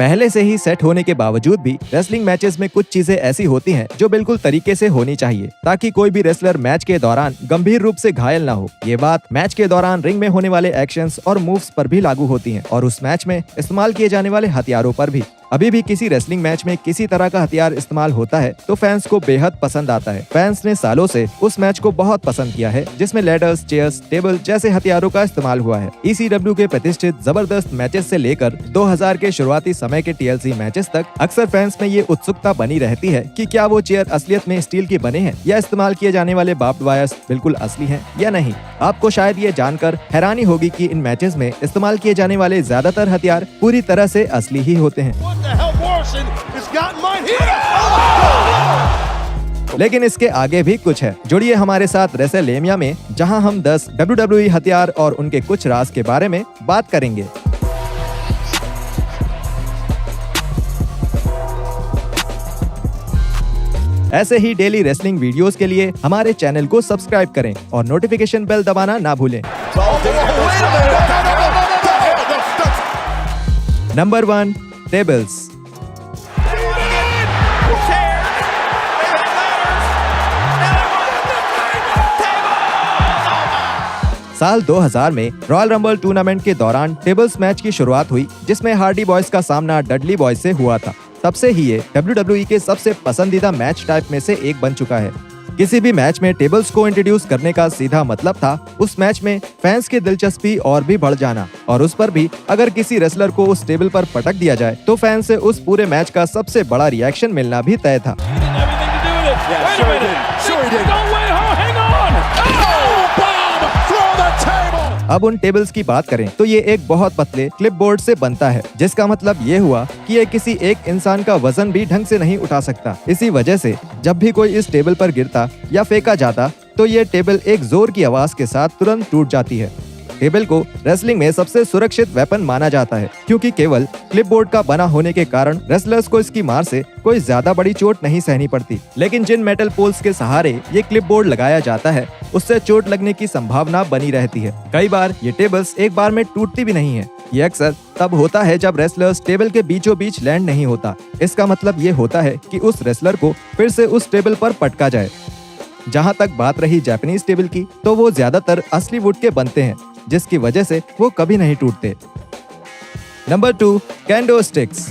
पहले से ही सेट होने के बावजूद भी रेसलिंग मैचेस में कुछ चीजें ऐसी होती हैं जो बिल्कुल तरीके से होनी चाहिए ताकि कोई भी रेसलर मैच के दौरान गंभीर रूप से घायल ना हो। ये बात मैच के दौरान रिंग में होने वाले एक्शंस और मूव्स पर भी लागू होती हैं और उस मैच में इस्तेमाल किए जाने वाले हथियारों पर भी। अभी भी किसी रेसलिंग मैच में किसी तरह का हथियार इस्तेमाल होता है तो फैंस को बेहद पसंद आता है। फैंस ने सालों से उस मैच को बहुत पसंद किया है जिसमें लैडर्स, चेयर्स, टेबल जैसे हथियारों का इस्तेमाल हुआ है। ECW के प्रतिष्ठित जबरदस्त मैचेस से लेकर 2000 के शुरुआती समय के TLC मैचेस तक अक्सर फैंस में ये उत्सुकता बनी रहती है कि क्या वो चेयर असलियत में स्टील के बने हैं या इस्तेमाल किए जाने वाले बार्ब्ड वायर्स बिल्कुल असली हैं या नहीं। आपको शायद ये जानकर हैरानी होगी कि इन मैचेस में इस्तेमाल किए जाने वाले ज्यादातर हथियार पूरी तरह से असली ही होते हैं। लेकिन इसके आगे भी कुछ है। जुड़िए हमारे साथ रेसलमेनिया में जहां हम 10 WWE हथियार और उनके कुछ राज के बारे में बात करेंगे। ऐसे ही डेली रेसलिंग वीडियोस के लिए हमारे चैनल को सब्सक्राइब करें और नोटिफिकेशन बेल दबाना ना भूलें। Number 1, tables. साल 2000 में रॉयल रंबल टूर्नामेंट के दौरान टेबल्स मैच की शुरुआत हुई जिसमें हार्डी बॉयज का सामना डडली बॉयज से हुआ था। तब से ही ये WWE के सबसे पसंदीदा मैच टाइप में से एक बन चुका है। किसी भी मैच में टेबल्स को इंट्रोड्यूस करने का सीधा मतलब था उस मैच में फैंस की दिलचस्पी और भी बढ़ जाना, और उस पर भी अगर किसी रेसलर को उस टेबल पर पटक दिया जाए तो फैंस से उस पूरे मैच का सबसे बड़ा रिएक्शन मिलना भी तय था। अब उन टेबल्स की बात करें तो ये एक बहुत पतले क्लिपबोर्ड से बनता है, जिसका मतलब ये हुआ कि ये किसी एक इंसान का वजन भी ढंग से नहीं उठा सकता। इसी वजह से जब भी कोई इस टेबल पर गिरता या फेंका जाता तो ये टेबल एक जोर की आवाज के साथ तुरंत टूट जाती है। टेबल को रेसलिंग में सबसे सुरक्षित वेपन माना जाता है क्योंकि केवल क्लिपबोर्ड का बना होने के कारण रेसलर्स को इसकी मार से कोई ज्यादा बड़ी चोट नहीं सहनी पड़ती। लेकिन जिन मेटल पोल्स के सहारे ये क्लिपबोर्ड लगाया जाता है उससे चोट लगने की संभावना बनी रहती है। कई बार ये टेबल्स एक बार में टूटती भी नहीं है। ये अक्सर तब होता है जब रेसलर्स टेबल के बीचों बीच लैंड नहीं होता। इसका मतलब ये होता है कि उस रेसलर को फिर से उस टेबल पर पटका जाए। जहाँ तक बात रही जापानीज टेबल की तो वो ज्यादातर असली वुड के बनते हैं जिसकी वजह से वो कभी नहीं टूटते। Number 2, can do sticks.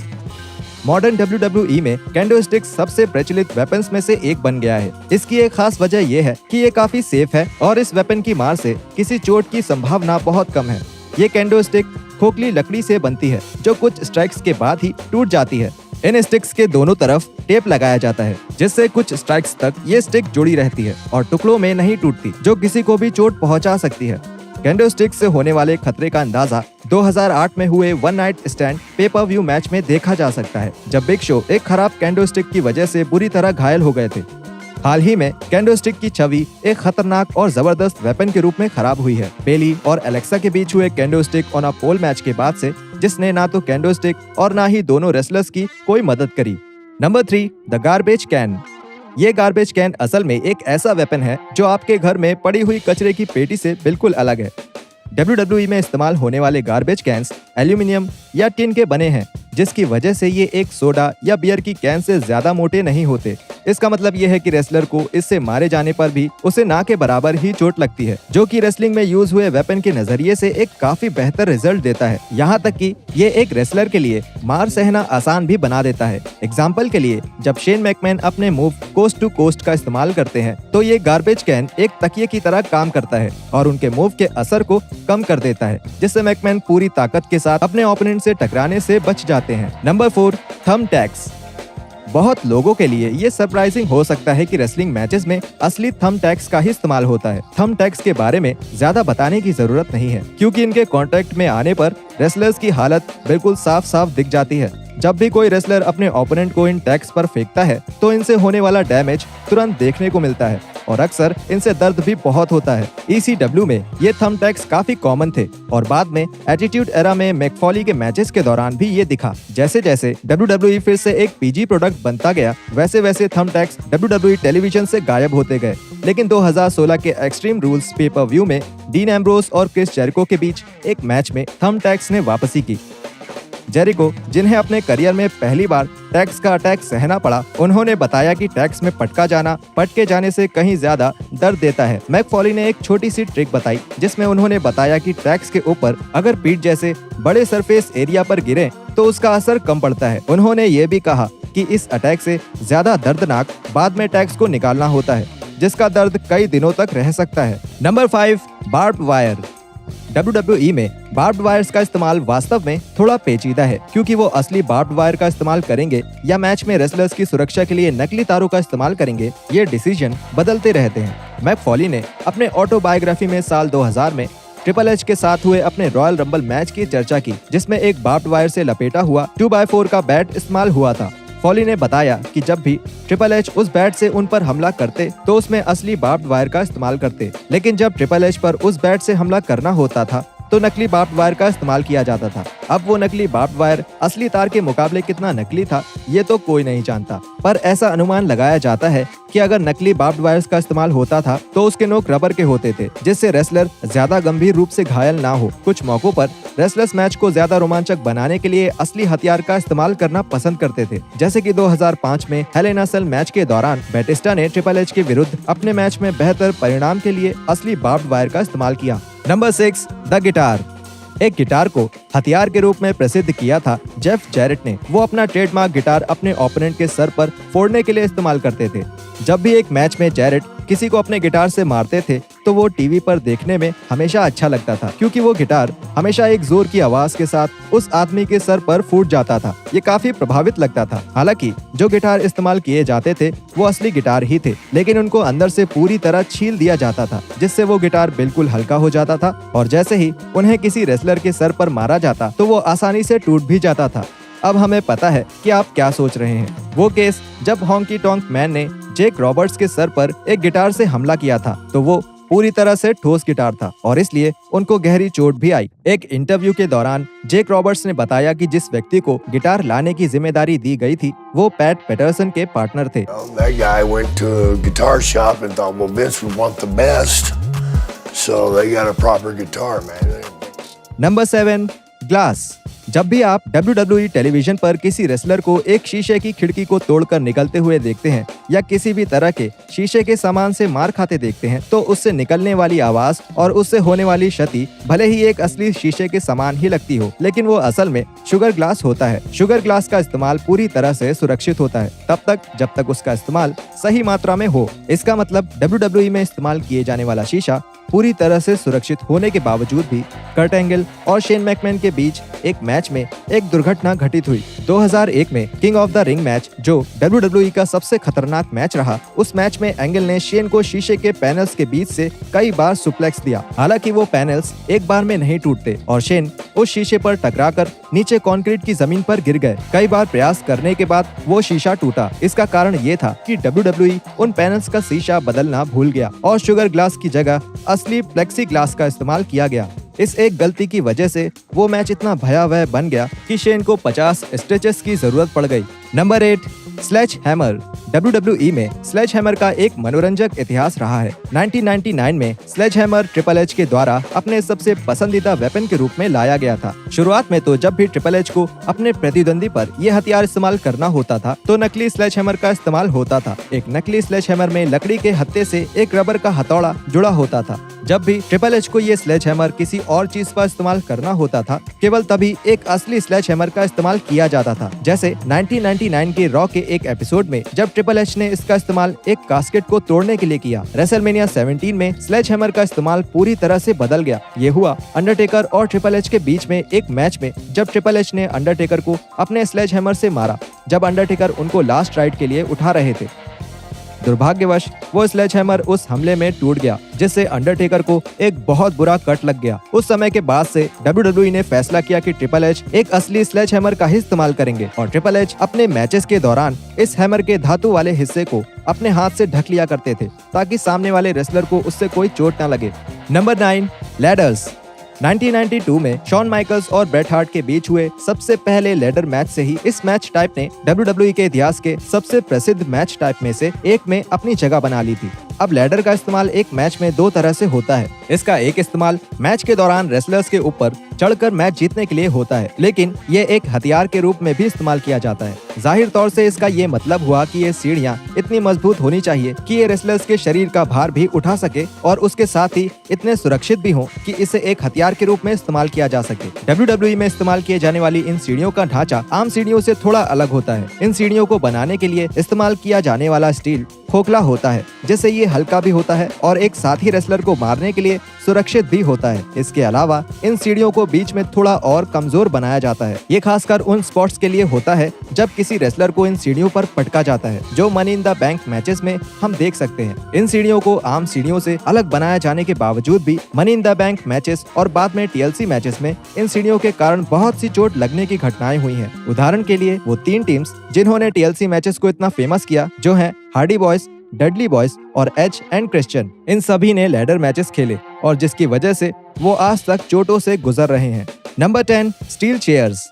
Modern WWE में कैंडो स्टिक्स सबसे प्रचलित वेपन्स में से एक बन गया है। इसकी एक खास वजह यह है कि ये काफी सेफ है और इस वेपन की मार से किसी चोट की संभावना बहुत कम है। ये कैंडो स्टिक खोखली लकड़ी से बनती है जो कुछ स्ट्राइक्स के बाद ही टूट जाती है। इन स्टिक्स के दोनों तरफ टेप लगाया जाता है जिससे कुछ स्ट्राइक्स तक ये स्टिक जुड़ी रहती है और टुकड़ों में नहीं टूटती, जो किसी को भी चोट पहुंचा सकती है। कैंडो स्टिक से होने वाले खतरे का अंदाजा 2008 में हुए one night stand pay per view match में देखा जा सकता है जब बिग शो एक खराब कैंडो स्टिक की वजह से बुरी तरह घायल हो गए थे। हाल ही में कैंडो स्टिक की छवि एक खतरनाक और जबरदस्त वेपन के रूप में खराब हुई है। बेली और एलेक्सा के बीच हुए kendo stick on a pole match के बाद से जिसने ना तो कैंडो स्टिक और ना ही दोनों रेसलर्स की कोई मदद करी। Number 3, the garbage can. ये गार्बेज कैन असल में एक ऐसा वेपन है जो आपके घर में पड़ी हुई कचरे की पेटी से बिल्कुल अलग है। WWE में इस्तेमाल होने वाले गार्बेज कैंस एल्यूमिनियम या टिन के बने हैं जिसकी वजह से ये एक सोडा या बियर की कैन से ज्यादा मोटे नहीं होते। इसका मतलब ये है कि रेसलर को इससे मारे जाने पर भी उसे ना के बराबर ही चोट लगती है, जो कि रेसलिंग में यूज हुए वेपन के नजरिए से एक काफी बेहतर रिजल्ट देता है। यहाँ तक कि ये एक रेसलर के लिए मार सहना आसान भी बना देता है। एग्जाम्पल के लिए जब शेन मैकमैन अपने मूव कोस्ट टू कोस्ट का इस्तेमाल करते हैं तो ये गार्बेज कैन एक तकिए की तरह काम करता है और उनके मूव के असर को कम कर देता है, जिससे मैकमैन पूरी ताकत के साथ अपने ओपोनेंट से टकराने से बच जाते हैं। Number 4, thumb tags. बहुत लोगों के लिए ये सरप्राइजिंग हो सकता है कि रेसलिंग मैचेस में असली थंब टैग्स का ही इस्तेमाल होता है। थंब टैग्स के बारे में ज्यादा बताने की जरूरत नहीं है क्योंकि इनके कांटेक्ट में आने पर रेसलर्स की हालत बिल्कुल साफ साफ दिख जाती है। जब भी कोई रेसलर अपने ओपोनेंट को इन टैग्स पर फेंकता है तो इनसे होने वाला डैमेज तुरंत देखने को मिलता है और अक्सर इनसे दर्द भी बहुत होता है। ECW में ये थंब टैग्स काफी कॉमन थे और बाद में एटीट्यूड एरा में मैकफॉली के मैचेस के दौरान भी ये दिखा। जैसे जैसे WWE फिर से एक PG प्रोडक्ट बनता गया वैसे वैसे थंब टैग्स WWE टेलीविजन से गायब होते गए। लेकिन 2016 के एक्सट्रीम रूल्स पेपर व्यू में डीन एम्ब्रोस और क्रिस जेरिको के बीच एक मैच में थंब टैग्स ने वापसी की। जेरिको, जिन्हें अपने करियर में पहली बार टैक्स का अटैक सहना पड़ा, उन्होंने बताया कि टैक्स में पटके जाने से कहीं ज्यादा दर्द देता है। मैक फॉली ने एक छोटी सी ट्रिक बताई जिसमें उन्होंने बताया कि टैक्स के ऊपर अगर पीठ जैसे बड़े सरफेस एरिया पर गिरे तो उसका असर कम पड़ता है। उन्होंने ये भी कहा कि इस अटैक से ज्यादा दर्दनाक बाद में टैक्स को निकालना होता है, जिसका दर्द कई दिनों तक रह सकता है। Number 5, barbed wire. WWE में बार्ब्ड वायर्स का इस्तेमाल वास्तव में थोड़ा पेचीदा है, क्योंकि वो असली बार्ब्ड वायर का इस्तेमाल करेंगे या मैच में रेसलर्स की सुरक्षा के लिए नकली तारों का इस्तेमाल करेंगे, ये डिसीजन बदलते रहते हैं। मैक फॉली ने अपने ऑटोबायोग्राफी में साल 2000 में ट्रिपल एच के साथ हुए अपने रॉयल रंबल मैच की चर्चा की, जिसमें एक बार्ब्ड वायर से लपेटा हुआ 2x4 का बैट इस्तेमाल हुआ था। फॉली ने बताया कि जब भी ट्रिपल एच उस बैट से उन पर हमला करते तो उसमें असली बार्ब्ड वायर का इस्तेमाल करते, लेकिन जब ट्रिपल एच पर उस बैट से हमला करना होता था तो नकली बार्ब्ड वायर का इस्तेमाल किया जाता था। अब वो नकली बार्ब्ड वायर असली तार के मुकाबले कितना नकली था ये तो कोई नहीं जानता, पर ऐसा अनुमान लगाया जाता है कि अगर नकली बार्ब्ड वायर्स का इस्तेमाल होता था तो उसके नोक रबर के होते थे, जिससे रेसलर ज्यादा गंभीर रूप से घायल ना हो। कुछ मौकों पर रेसलर्स मैच को ज्यादा रोमांचक बनाने के लिए असली हथियार का इस्तेमाल करना पसंद करते थे, जैसे कि 2005 में हेल इन अ सेल मैच के दौरान बैटिस्टा ने ट्रिपल एच के विरुद्ध अपने मैच में बेहतर परिणाम के लिए असली बार्ब्ड वायर का इस्तेमाल किया। Number 6, the guitar. एक गिटार को हथियार के रूप में प्रसिद्ध किया था जेफ जैरेट ने। वो अपना ट्रेडमार्क गिटार अपने ओपोनेंट के सर पर फोड़ने के लिए इस्तेमाल करते थे। जब भी एक मैच में जैरेट किसी को अपने गिटार से मारते थे तो वो टीवी पर देखने में हमेशा अच्छा लगता था, क्योंकि वो गिटार हमेशा एक जोर की आवाज के साथ उस आदमी के सर पर फूट जाता था। ये काफी प्रभावित लगता था। हालांकि जो गिटार इस्तेमाल किए जाते थे वो असली गिटार ही थे, लेकिन उनको अंदर से पूरी तरह छील दिया जाता था, जिससे वो गिटार बिल्कुल हल्का हो जाता था और जैसे ही उन्हें किसी रेसलर के सर पर मारा जाता तो वो आसानी से टूट भी जाता था। अब हमें पता है कि आप क्या सोच रहे हैं। वो केस जब हॉन्की टॉन्क मैन ने जेक रॉबर्ट्स के सर पर एक गिटार से हमला किया था तो वो पूरी तरह से ठोस गिटार था और इसलिए उनको गहरी चोट भी आई। एक इंटरव्यू के दौरान जेक रॉबर्ट्स ने बताया कि जिस व्यक्ति को गिटार लाने की जिम्मेदारी दी गई थी वो पैट पैटरसन के पार्टनर थे। That guy went to a guitar shop and thought, well, Vince would want the best, so they got a proper guitar, man. Number 7, glass. जब भी आप WWE टेलीविजन पर किसी रेसलर को एक शीशे की खिड़की को तोड़कर निकलते हुए देखते हैं या किसी भी तरह के शीशे के सामान से मार खाते देखते हैं तो उससे निकलने वाली आवाज और उससे होने वाली क्षति भले ही एक असली शीशे के समान ही लगती हो, लेकिन वो असल में शुगर ग्लास होता है। शुगर ग्लास का इस्तेमाल पूरी तरह से सुरक्षित होता है तब तक जब तक उसका इस्तेमाल सही मात्रा में हो। इसका मतलब WWE में इस्तेमाल किए जाने वाला शीशा पूरी तरह से सुरक्षित होने के बावजूद भी कर्ट एंगल और शेन मैकमैन के बीच एक मैच में एक दुर्घटना घटित हुई। 2001 में king of the ring match, जो WWE का सबसे खतरनाक मैच रहा, उस मैच में एंगल ने शेन को शीशे के पैनल्स के बीच से कई बार सुप्लेक्स दिया। हालांकि वो पैनल्स एक बार में नहीं टूटते और शेन उस शीशे पर टकराकर नीचे कंक्रीट की जमीन पर गिर गए। कई बार प्रयास करने के बाद वो शीशा टूटा। इसका कारण ये था कि WWE उन पैनल्स का शीशा बदलना भूल गया और शुगर ग्लास की जगह असली प्लेक्सी ग्लास का इस्तेमाल किया गया। इस एक गलती की वजह से वो मैच इतना भयावह बन गया कि शेन को 50 स्टिचेस की जरूरत पड़ गई। Number 8, sledge hammer. WWE में स्लेज हैमर का एक मनोरंजक इतिहास रहा है। 1999 में स्लेज हैमर ट्रिपल एच के द्वारा अपने सबसे पसंदीदा वेपन के रूप में लाया गया था। शुरुआत में तो जब भी ट्रिपल एच को अपने प्रतिद्वंदी पर यह हथियार इस्तेमाल करना होता था तो नकली स्लेज हैमर का इस्तेमाल होता था। एक नकली स्लेज हैमर में लकड़ी के हत्थे से एक रबर का हथौड़ा जुड़ा होता था। जब भी ट्रिपल एच को ये स्लेज हैमर किसी और चीज पर इस्तेमाल करना होता था, केवल तभी एक असली स्लेज हैमर का इस्तेमाल किया जाता था। जैसे 1999 के रॉ के एक एपिसोड में जब ट्रिपल एच ने इसका इस्तेमाल एक कास्केट को तोड़ने के लिए किया। रेसलमेनिया 17 में स्लेज हैमर का इस्तेमाल पूरी तरह से बदल गया। ये हुआ अंडरटेकर और ट्रिपल एच के बीच में एक मैच में, जब ट्रिपल एच ने अंडरटेकर को अपने स्लेज हैमर से मारा जब अंडरटेकर उनको लास्ट राइड के लिए उठा रहे थे। दुर्भाग्यवश वो स्लेज हैमर उस हमले में टूट गया, जिससे अंडरटेकर को एक बहुत बुरा कट लग गया। उस समय के बाद से WWE ने फैसला किया कि ट्रिपल एच एक असली स्लेज हैमर का ही इस्तेमाल करेंगे और ट्रिपल एच अपने मैचेस के दौरान इस हैमर के धातु वाले हिस्से को अपने हाथ से ढक लिया करते थे ताकि सामने वाले रेसलर को उससे कोई चोट न लगे। Number 9, ladders. 1992 में शॉन माइकल्स और ब्रेट हार्ट के बीच हुए सबसे पहले लैडर मैच से ही इस मैच टाइप ने WWE के इतिहास के सबसे प्रसिद्ध मैच टाइप में से एक में अपनी जगह बना ली थी। अब लैडर का इस्तेमाल एक मैच में दो तरह से होता है। इसका एक इस्तेमाल मैच के दौरान रेसलर्स के ऊपर चढ़कर मैच जीतने के लिए होता है, लेकिन ये एक हथियार के रूप में भी इस्तेमाल किया जाता है। जाहिर तौर से इसका ये मतलब हुआ कि ये सीढ़ियाँ इतनी मजबूत होनी चाहिए कि ये रेसलर्स के शरीर का भार भी उठा सके और उसके साथ ही इतने सुरक्षित भी हो कि इसे एक हथियार के रूप में इस्तेमाल किया जा सके। WWE में इस्तेमाल किए जाने वाली इन सीढ़ियों का ढांचा आम सीढ़ियों से थोड़ा अलग होता है। इन सीढ़ियों को बनाने के लिए इस्तेमाल किया जाने वाला स्टील खोखला होता है, जिससे ये हल्का भी होता है और एक साथी रेसलर को मारने के लिए सुरक्षित भी होता है। इसके अलावा इन सीढ़ियों को बीच में थोड़ा और कमजोर बनाया जाता है। ये खासकर उन स्पॉट्स के लिए होता है जब किसी रेसलर को इन सीढ़ियों पर पटका जाता है, जो money in the bank matches में हम देख सकते हैं। इन सीढ़ियों को आम सीढ़ियों से अलग बनाया जाने के बावजूद भी money in the bank matches और बाद में TLC मैचेस में इन सीढ़ियों के कारण बहुत सी चोट लगने की घटनाएं हुई हैं। उदाहरण के लिए वो 3 टीम्स जिन्होंने TLC मैचेस को इतना फेमस किया, जो हैं हार्डी बॉयज, डडली बॉयज और एज एंड क्रिश्चियन, इन सभी ने लैडर मैचेस खेले और जिसकी वजह से वो आज तक चोटों से गुजर रहे हैं। Number 10, steel chairs.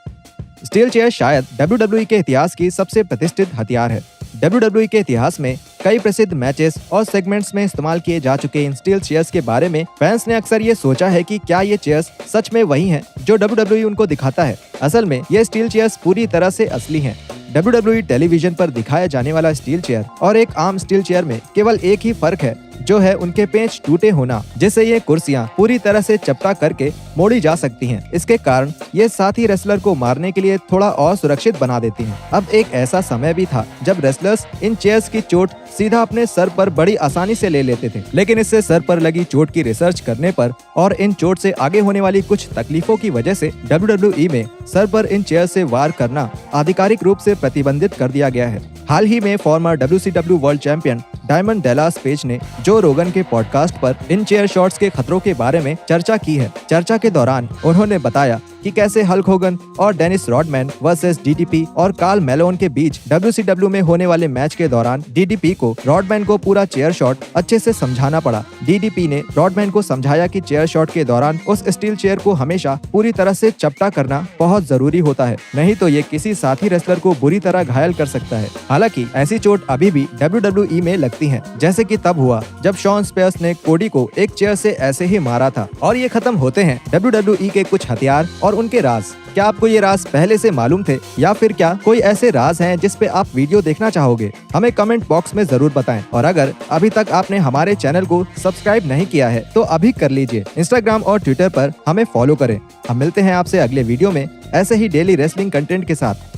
Steel chair शायद WWE के इतिहास की सबसे प्रतिष्ठित हथियार है। WWE के इतिहास में कई प्रसिद्ध मैचेस और सेगमेंट्स में इस्तेमाल किए जा चुके इन स्टील चेयर्स के बारे में फैंस ने अक्सर ये सोचा है कि क्या ये चेयर्स सच में वही हैं जो WWE उनको दिखाता है। असल में ये स्टील चेयर्स पूरी तरह से असली हैं। WWE टेलीविजन पर दिखाया जाने वाला स्टील चेयर और एक आम स्टील चेयर में केवल एक ही फर्क है, जो है उनके पेंच टूटे होना, जिससे ये कुर्सियां पूरी तरह से चपटा करके मोड़ी जा सकती हैं। इसके कारण ये साथी रेसलर को मारने के लिए थोड़ा और सुरक्षित बना देती हैं। अब एक ऐसा समय भी था जब रेसलर्स इन चेयर्स की चोट सीधा अपने सर पर बड़ी आसानी से ले लेते थे, लेकिन इससे सर पर लगी चोट की रिसर्च करने पर और इन चोट से आगे होने वाली कुछ तकलीफों की वजह से WWE में सर पर इन चेयर से वार करना आधिकारिक रूप से प्रतिबंधित कर दिया गया है। हाल ही में farmer WCW world champion diamond Dallas page ने जो रोगन के पॉडकास्ट पर इन चेयर शॉट्स के खतरों के बारे में चर्चा की है। चर्चा के दौरान उन्होंने बताया कि कैसे हल्क होगन और डेनिस रॉडमैन वर्सेस DDP और कार्ल मेलोन के बीच WCW में होने वाले मैच के दौरान DDP को रॉडमैन को पूरा चेयर शॉट अच्छे से समझाना पड़ा। DDP ने रॉडमैन को समझाया कि चेयर शॉट के दौरान उस स्टील चेयर को हमेशा पूरी तरह से चपटा करना बहुत जरूरी होता है, नहीं तो ये किसी साथी रेसलर को बुरी तरह घायल कर सकता है। हालांकि ऐसी चोट अभी भी WWE में लगती है, जैसे कि तब हुआ जब शॉन स्पेयर्स ने कोडी को एक चेयर से ऐसे ही मारा था। और ये खत्म होते हैं WWE के कुछ हथियार और उनके राज। क्या आपको ये राज पहले से मालूम थे, या फिर क्या कोई ऐसे राज हैं जिस पे आप वीडियो देखना चाहोगे? हमें कमेंट बॉक्स में जरूर बताएं। और अगर अभी तक आपने हमारे चैनल को सब्सक्राइब नहीं किया है तो अभी कर लीजिए। इंस्टाग्राम और ट्विटर पर हमें फॉलो करें। हम मिलते हैं आपसे अगले वीडियो में ऐसे ही डेली रेसलिंग कंटेंट के साथ।